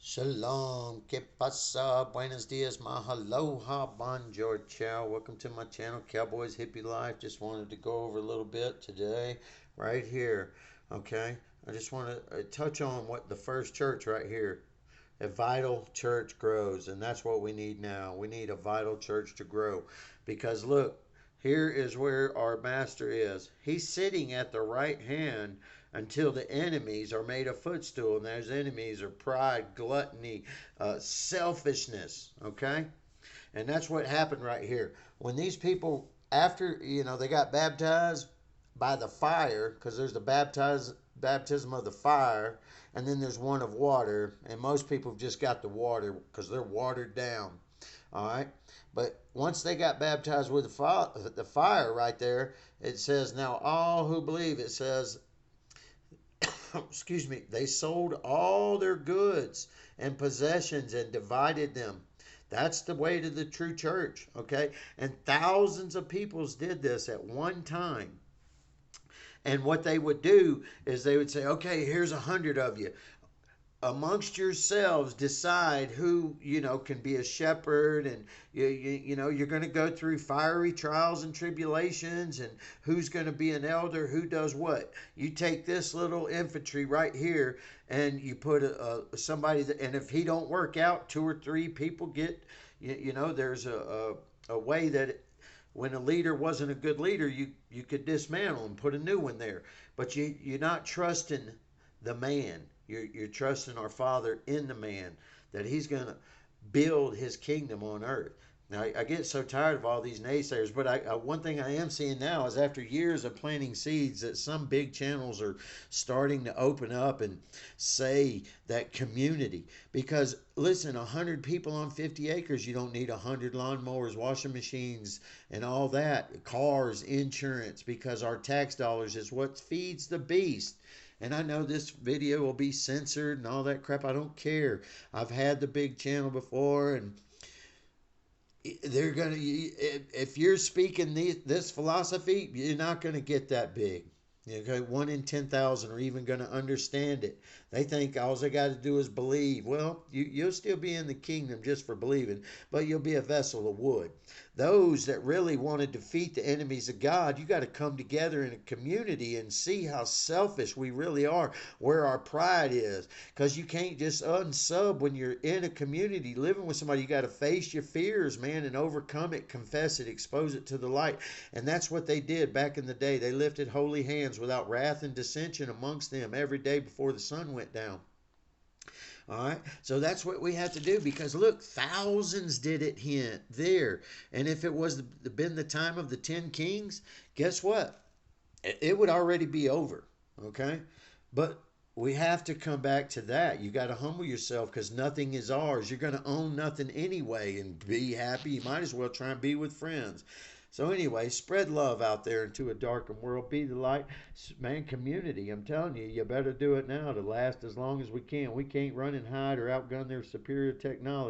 Shalom, que pasa, buenos dias, mahaloha, bonjour, ciao. Welcome to my channel, Cowboys Hippie Life. Just wanted to go over a little bit today, right here. Okay, I just want to touch on what the first church right here. A vital church grows, and that's what we need now. We need a vital church to grow, because look, here is where our master is. He's sitting at the right hand until the enemies are made a footstool, and those enemies are pride, gluttony, selfishness. Okay, and that's what happened right here. When these people, after they got baptized by the fire, because there's the baptism of the fire, and then there's one of water, and most people have just got the water because they're watered down. All right, but once they got baptized with the fire right there, it says, now all who believe, it says, excuse me, they sold all their goods and possessions and divided them. That's the way to the true church, okay? And thousands of peoples did this at one time. And what they would do is they would say, okay, here's 100 of you. Amongst yourselves, decide who can be a shepherd, and you're going to go through fiery trials and tribulations, and who's going to be an elder, who does what. You take this little infantry right here, and you put somebody that, and if he don't work out, two or three people get, there's a way that when a leader wasn't a good leader, you could dismantle and put a new one there. But you're not trusting the man. You're trusting our Father in the man, that he's going to build his kingdom on earth. Now, I get so tired of all these naysayers, but one thing I am seeing now is, after years of planting seeds, that some big channels are starting to open up and say that community. Because listen, 100 people on 50 acres, you don't need 100 lawnmowers, washing machines, and all that, cars, insurance, because our tax dollars is what feeds the beast. And I know this video will be censored and all that crap. I don't care. I've had the big channel before, and they're gonna, if you're speaking this philosophy, you're not gonna get that big. Okay, 1 in 10,000 are even going to understand it. They think all they got to do is believe. Well, you'll still be in the kingdom just for believing, but you'll be a vessel of wood. Those that really want to defeat the enemies of God, you got to come together in a community and see how selfish we really are, where our pride is. Because you can't just unsub when you're in a community living with somebody. You got to face your fears, man, and overcome it, confess it, expose it to the light. And that's what they did back in the day. They lifted holy hands without wrath and dissension amongst them every day before the sun went down. All right, so that's what we have to do, because look, thousands did it here, there, and if it was been the time of the 10 kings, guess what? It would already be over. Okay, but we have to come back to that. You got to humble yourself, because nothing is ours. You're going to own nothing anyway and be happy. You might as well try and be with friends. So anyway, spread love out there into a darkened world. Be the light, man. Community. I'm telling you, you better do it now to last as long as we can. We can't run and hide or outgun their superior technology.